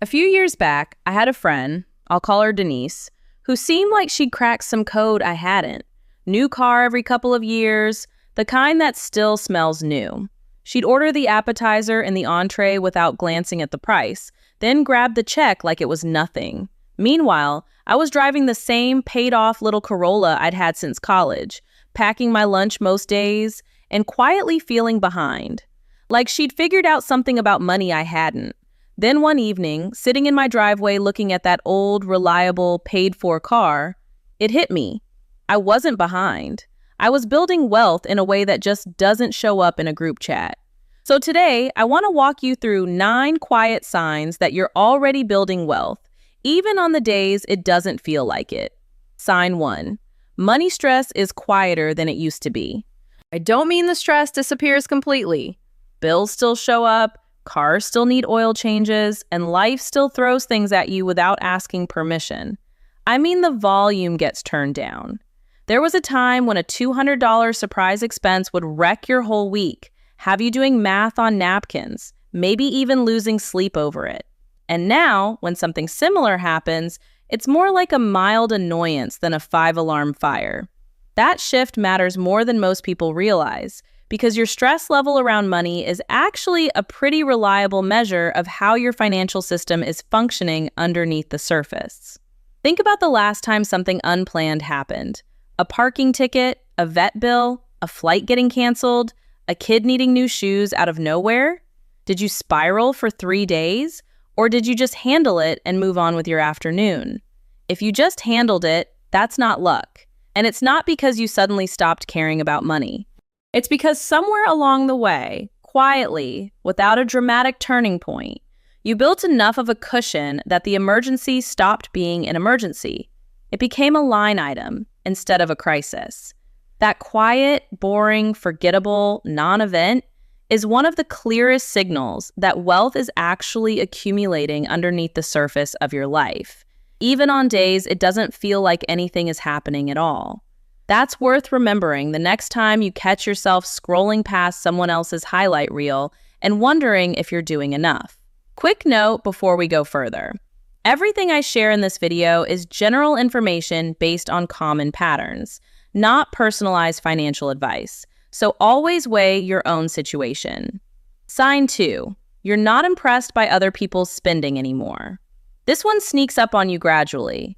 A few years back, I had a friend, I'll call her Denise, who seemed like she'd cracked some code I hadn't. New car every couple of years, the kind that still smells new. She'd order the appetizer and the entree without glancing at the price, then grab the check like it was nothing. Meanwhile, I was driving the same paid-off little Corolla I'd had since college, packing my lunch most days, and quietly feeling behind. Like she'd figured out something about money I hadn't. Then one evening, sitting in my driveway looking at that old, reliable, paid-for car, it hit me. I wasn't behind. I was building wealth in a way that just doesn't show up in a group chat. So today, I want to walk you through 9 quiet signs that you're already building wealth, even on the days it doesn't feel like it. Sign 1. Money stress is quieter than it used to be. I don't mean the stress disappears completely. Bills still show up, cars still need oil changes, and life still throws things at you without asking permission. I mean the volume gets turned down. There was a time when a $200 surprise expense would wreck your whole week, have you doing math on napkins, maybe even losing sleep over it. And now, when something similar happens, it's more like a mild annoyance than a 5-alarm fire. That shift matters more than most people realize, because your stress level around money is actually a pretty reliable measure of how your financial system is functioning underneath the surface. Think about the last time something unplanned happened. A parking ticket, a vet bill, a flight getting canceled, a kid needing new shoes out of nowhere? Did you spiral for 3 days? Or did you just handle it and move on with your afternoon? If you just handled it, that's not luck. And it's not because you suddenly stopped caring about money. It's because somewhere along the way, quietly, without a dramatic turning point, you built enough of a cushion that the emergency stopped being an emergency. It became a line item instead of a crisis. That quiet, boring, forgettable non-event is one of the clearest signals that wealth is actually accumulating underneath the surface of your life, even on days it doesn't feel like anything is happening at all. That's worth remembering the next time you catch yourself scrolling past someone else's highlight reel and wondering if you're doing enough. Quick note before we go further. Everything I share in this video is general information based on common patterns, not personalized financial advice. So always weigh your own situation. Sign 2. You're not impressed by other people's spending anymore. This one sneaks up on you gradually.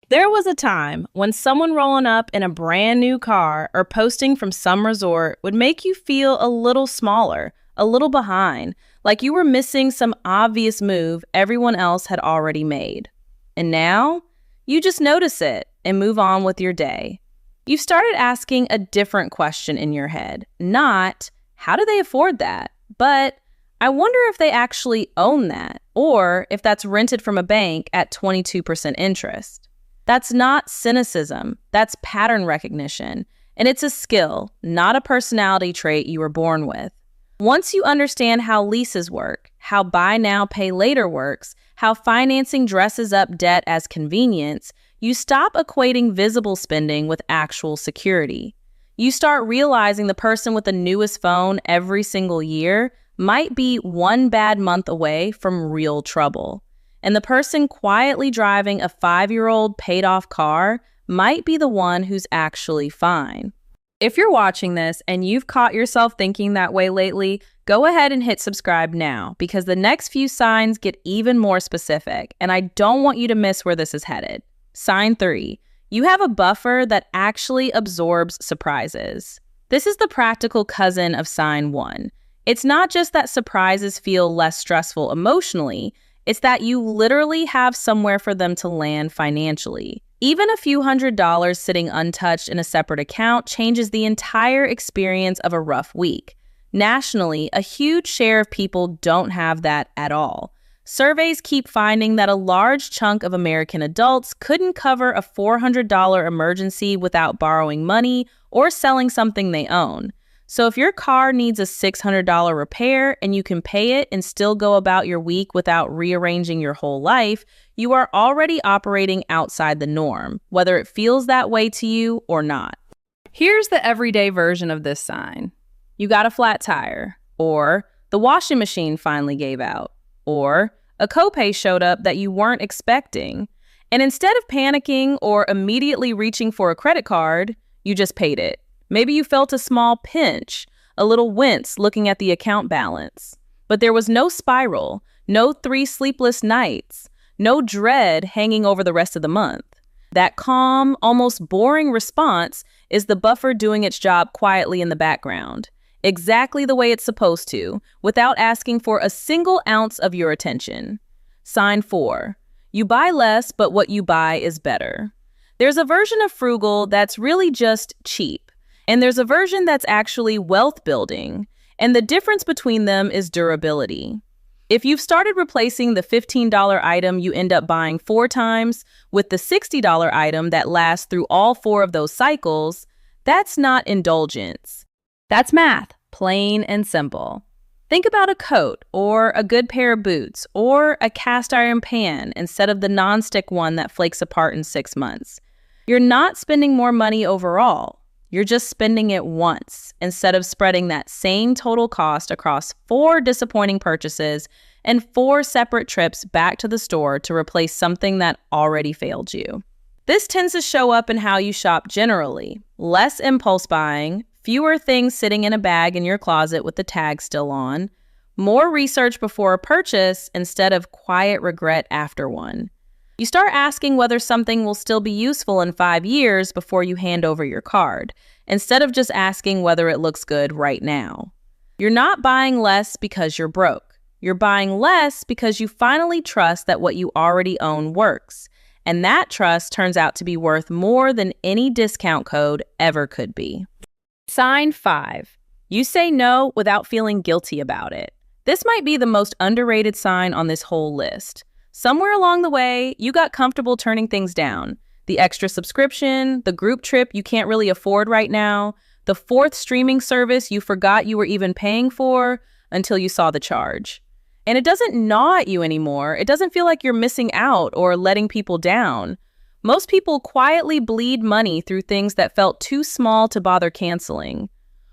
There was a time when someone rolling up in a brand new car or posting from some resort would make you feel a little smaller, a little behind, like you were missing some obvious move everyone else had already made. And now, you just notice it and move on with your day. You've started asking a different question in your head, not, how do they afford that? But, I wonder if they actually own that, or if that's rented from a bank at 22% interest. That's not cynicism, that's pattern recognition, and it's a skill, not a personality trait you were born with. Once you understand how leases work, how buy now, pay later works, how financing dresses up debt as convenience, you stop equating visible spending with actual security. You start realizing the person with the newest phone every single year might be one bad month away from real trouble. And the person quietly driving a 5-year-old paid-off car might be the one who's actually fine. If you're watching this and you've caught yourself thinking that way lately, go ahead and hit subscribe now, because the next few signs get even more specific, and I don't want you to miss where this is headed. Sign 3. You have a buffer that actually absorbs surprises. This is the practical cousin of sign 1. It's not just that surprises feel less stressful emotionally, it's that you literally have somewhere for them to land financially. Even a few $100s sitting untouched in a separate account changes the entire experience of a rough week. Nationally, a huge share of people don't have that at all. Surveys keep finding that a large chunk of American adults couldn't cover a $400 emergency without borrowing money or selling something they own. So if your car needs a $600 repair and you can pay it and still go about your week without rearranging your whole life, you are already operating outside the norm, whether it feels that way to you or not. Here's the everyday version of this sign. You got a flat tire, or the washing machine finally gave out, or A copay showed up that you weren't expecting. And instead of panicking or immediately reaching for a credit card, you just paid it. Maybe you felt a small pinch, a little wince looking at the account balance. But there was no spiral, no 3 sleepless nights, no dread hanging over the rest of the month. That calm, almost boring response is the buffer doing its job quietly in the background, exactly the way it's supposed to, without asking for a single ounce of your attention. Sign 4. You buy less, but what you buy is better. There's a version of frugal that's really just cheap, and there's a version that's actually wealth building, and the difference between them is durability. If you've started replacing the $15 item you end up buying 4 times with the $60 item that lasts through all 4 of those cycles, that's not indulgence. That's math, plain and simple. Think about a coat or a good pair of boots or a cast iron pan instead of the nonstick one that flakes apart in 6 months. You're not spending more money overall. You're just spending it once instead of spreading that same total cost across 4 disappointing purchases and 4 separate trips back to the store to replace something that already failed you. This tends to show up in how you shop generally. Less impulse buying, fewer things sitting in a bag in your closet with the tag still on, more research before a purchase instead of quiet regret after one. You start asking whether something will still be useful in 5 years before you hand over your card, instead of just asking whether it looks good right now. You're not buying less because you're broke. You're buying less because you finally trust that what you already own works, and that trust turns out to be worth more than any discount code ever could be. Sign 5. You say no without feeling guilty about it. This might be the most underrated sign on this whole list. Somewhere along the way, you got comfortable turning things down. The extra subscription, the group trip you can't really afford right now, the 4th streaming service you forgot you were even paying for until you saw the charge. And it doesn't gnaw at you anymore. It doesn't feel like you're missing out or letting people down. Most people quietly bleed money through things that felt too small to bother canceling.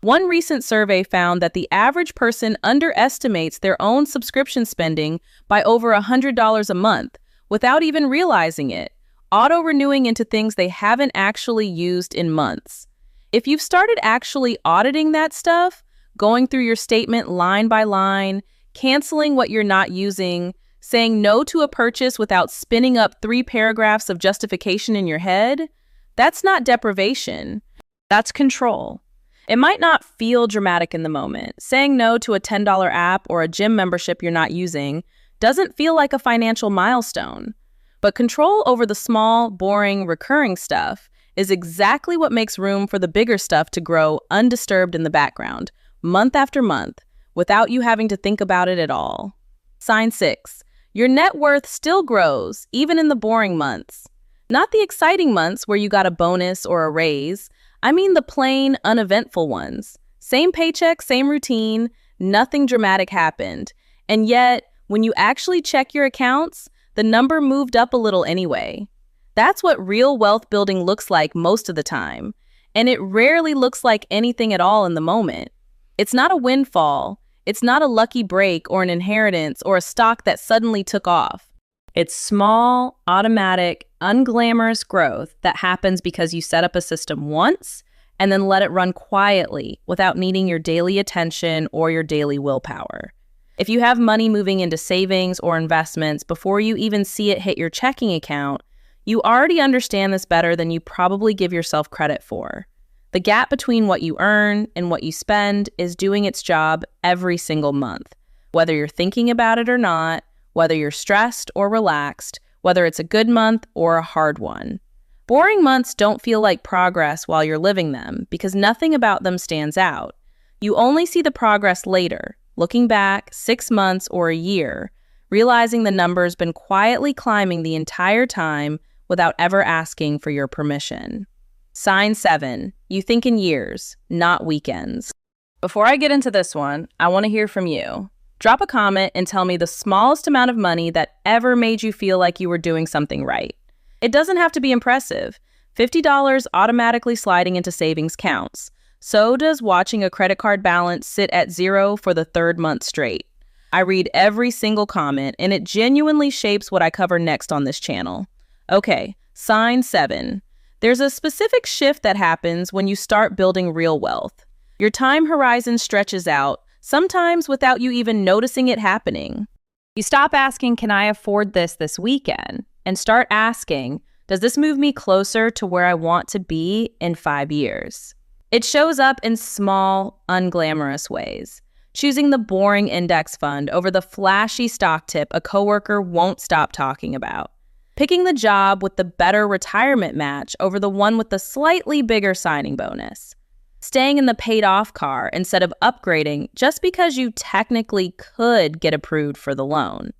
One recent survey found that the average person underestimates their own subscription spending by over $100 a month without even realizing it, auto-renewing into things they haven't actually used in months. If you've started actually auditing that stuff, going through your statement line by line, canceling what you're not using, saying no to a purchase without spinning up 3 paragraphs of justification in your head, that's not deprivation. That's control. It might not feel dramatic in the moment. Saying no to a $10 app or a gym membership you're not using doesn't feel like a financial milestone. But control over the small, boring, recurring stuff is exactly what makes room for the bigger stuff to grow undisturbed in the background, month after month, without you having to think about it at all. Sign 6. Your net worth still grows, even in the boring months. Not the exciting months where you got a bonus or a raise. I mean the plain, uneventful ones. Same paycheck, same routine, nothing dramatic happened. And yet, when you actually check your accounts, the number moved up a little anyway. That's what real wealth building looks like most of the time. And it rarely looks like anything at all in the moment. It's not a windfall. It's not a lucky break or an inheritance or a stock that suddenly took off. It's small, automatic, unglamorous growth that happens because you set up a system once and then let it run quietly without needing your daily attention or your daily willpower. If you have money moving into savings or investments before you even see it hit your checking account, you already understand this better than you probably give yourself credit for. The gap between what you earn and what you spend is doing its job every single month, whether you're thinking about it or not, whether you're stressed or relaxed, whether it's a good month or a hard one. Boring months don't feel like progress while you're living them because nothing about them stands out. You only see the progress later, looking back 6 months or a year, realizing the number's been quietly climbing the entire time without ever asking for your permission. Sign 7. You think in years, not weekends. Before I get into this one, I want to hear from you. Drop a comment and tell me the smallest amount of money that ever made you feel like you were doing something right. It doesn't have to be impressive. $50 automatically sliding into savings counts. So does watching a credit card balance sit at 0 for the 3rd month straight. I read every single comment, and it genuinely shapes what I cover next on this channel. Okay, sign 7. There's a specific shift that happens when you start building real wealth. Your time horizon stretches out, sometimes without you even noticing it happening. You stop asking, can I afford this weekend? And start asking, does this move me closer to where I want to be in 5 years? It shows up in small, unglamorous ways. Choosing the boring index fund over the flashy stock tip a coworker won't stop talking about. Picking the job with the better retirement match over the one with the slightly bigger signing bonus. Staying in the paid-off car instead of upgrading just because you technically could get approved for the loan.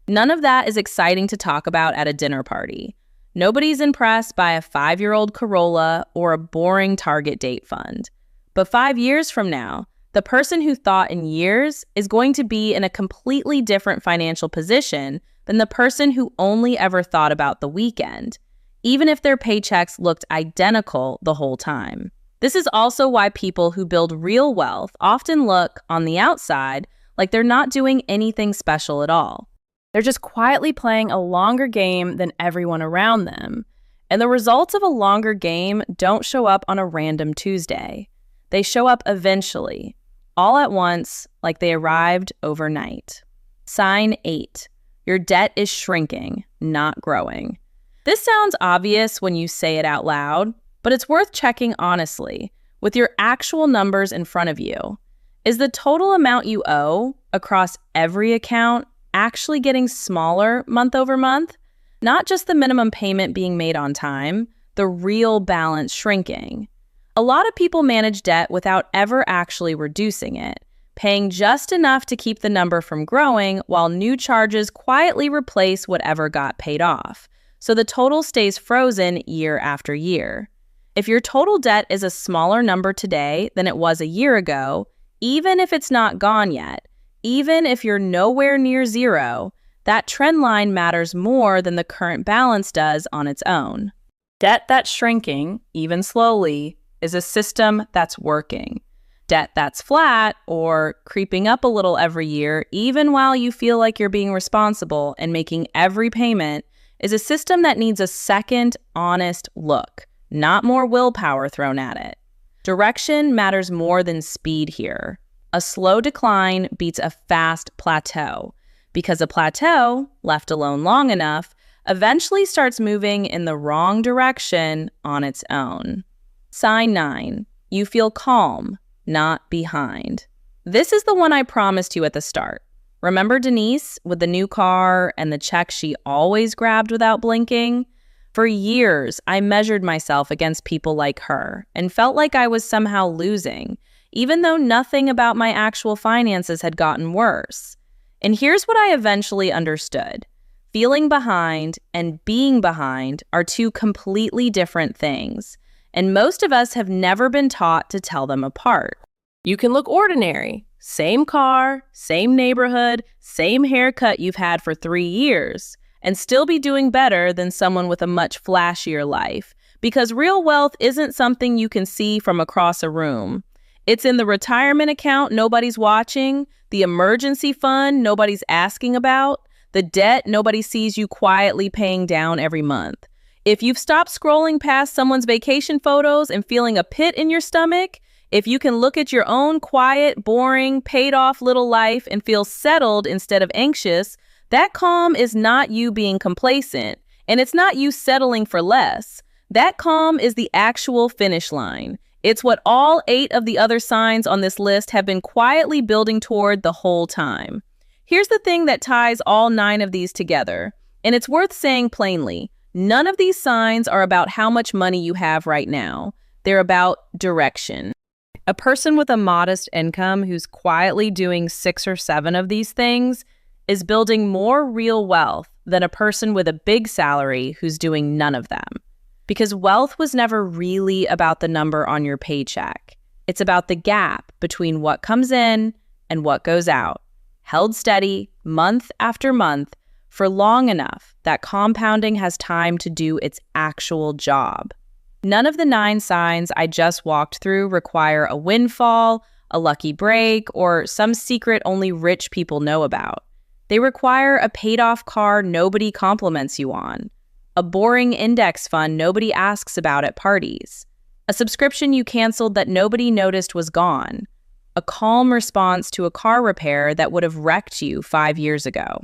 None of that is exciting to talk about at a dinner party. Nobody's impressed by a 5-year-old Corolla or a boring Target date fund. But 5 years from now, the person who thought in years is going to be in a completely different financial position than the person who only ever thought about the weekend, even if their paychecks looked identical the whole time. This is also why people who build real wealth often look, on the outside, like they're not doing anything special at all. They're just quietly playing a longer game than everyone around them. And the results of a longer game don't show up on a random Tuesday. They show up eventually, all at once, like they arrived overnight. Sign 8. Your debt is shrinking, not growing. This sounds obvious when you say it out loud, but it's worth checking honestly, with your actual numbers in front of you. Is the total amount you owe across every account actually getting smaller month over month? Not just the minimum payment being made on time, the real balance shrinking. A lot of people manage debt without ever actually reducing it, paying just enough to keep the number from growing while new charges quietly replace whatever got paid off. So the total stays frozen year after year. If your total debt is a smaller number today than it was a year ago, even if it's not gone yet, even if you're nowhere near zero, that trend line matters more than the current balance does on its own. Debt that's shrinking, even slowly, is a system that's working. Debt that's flat or creeping up a little every year, even while you feel like you're being responsible and making every payment, is a system that needs a second, honest look, not more willpower thrown at it. Direction matters more than speed here. A slow decline beats a fast plateau, because a plateau, left alone long enough, eventually starts moving in the wrong direction on its own. Sign 9. You feel calm, not behind. This is the one I promised you at the start. Remember Denise with the new car and the check she always grabbed without blinking? For years, I measured myself against people like her and felt like I was somehow losing, even though nothing about my actual finances had gotten worse. And here's what I eventually understood. Feeling behind and being behind are two completely different things, and most of us have never been taught to tell them apart. You can look ordinary, same car, same neighborhood, same haircut you've had for 3 years, and still be doing better than someone with a much flashier life, because real wealth isn't something you can see from across a room. It's in the retirement account nobody's watching, the emergency fund nobody's asking about, the debt nobody sees you quietly paying down every month. If you've stopped scrolling past someone's vacation photos and feeling a pit in your stomach, if you can look at your own quiet, boring, paid-off little life and feel settled instead of anxious, that calm is not you being complacent, and it's not you settling for less. That calm is the actual finish line. It's what all 8 of the other signs on this list have been quietly building toward the whole time. Here's the thing that ties all 9 of these together, and it's worth saying plainly. None of these signs are about how much money you have right now. They're about direction. A person with a modest income who's quietly doing 6 or 7 of these things is building more real wealth than a person with a big salary who's doing none of them. Because wealth was never really about the number on your paycheck. It's about the gap between what comes in and what goes out, held steady month after month for long enough that compounding has time to do its actual job. None of the 9 signs I just walked through require a windfall, a lucky break, or some secret only rich people know about. They require a paid-off car nobody compliments you on, a boring index fund nobody asks about at parties, a subscription you canceled that nobody noticed was gone, a calm response to a car repair that would have wrecked you 5 years ago.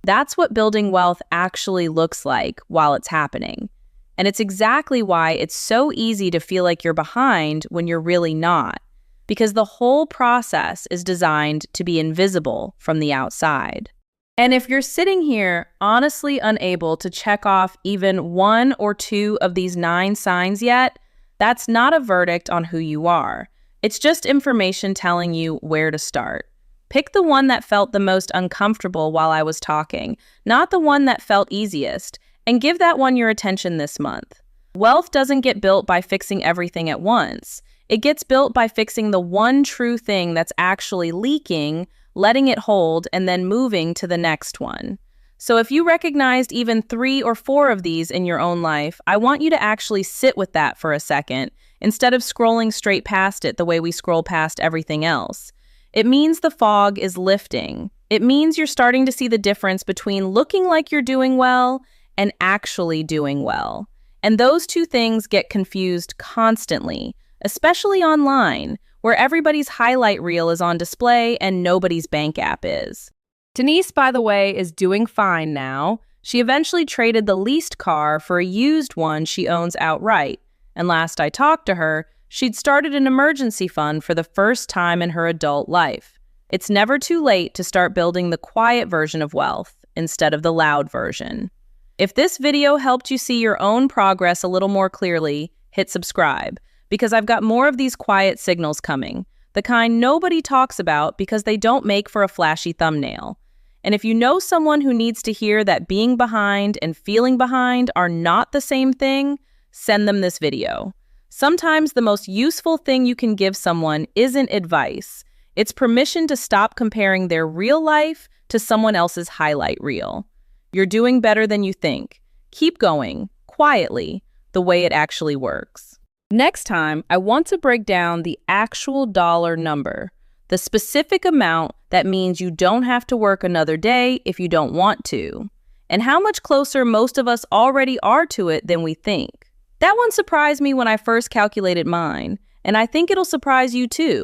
That's what building wealth actually looks like while it's happening. And it's exactly why it's so easy to feel like you're behind when you're really not, because the whole process is designed to be invisible from the outside. And if you're sitting here honestly unable to check off even 1 or 2 of these 9 signs yet, that's not a verdict on who you are. It's just information telling you where to start. Pick the one that felt the most uncomfortable while I was talking, not the one that felt easiest, and give that one your attention this month. Wealth doesn't get built by fixing everything at once. It gets built by fixing the one true thing that's actually leaking, letting it hold, and then moving to the next one. So if you recognized even 3 or 4 of these in your own life, I want you to actually sit with that for a second, instead of scrolling straight past it the way we scroll past everything else. It means the fog is lifting. It means you're starting to see the difference between looking like you're doing well and actually doing well. And those two things get confused constantly, especially online, where everybody's highlight reel is on display and nobody's bank app is. Denise, by the way, is doing fine now. She eventually traded the leased car for a used one she owns outright. And last I talked to her, she'd started an emergency fund for the first time in her adult life. It's never too late to start building the quiet version of wealth instead of the loud version. If this video helped you see your own progress a little more clearly, hit subscribe, because I've got more of these quiet signals coming, the kind nobody talks about because they don't make for a flashy thumbnail. And if you know someone who needs to hear that being behind and feeling behind are not the same thing, send them this video. Sometimes the most useful thing you can give someone isn't advice. It's permission to stop comparing their real life to someone else's highlight reel. You're doing better than you think. Keep going, quietly, the way it actually works. Next time, I want to break down the actual dollar number, the specific amount that means you don't have to work another day if you don't want to, and how much closer most of us already are to it than we think. That one surprised me when I first calculated mine, and I think it'll surprise you too.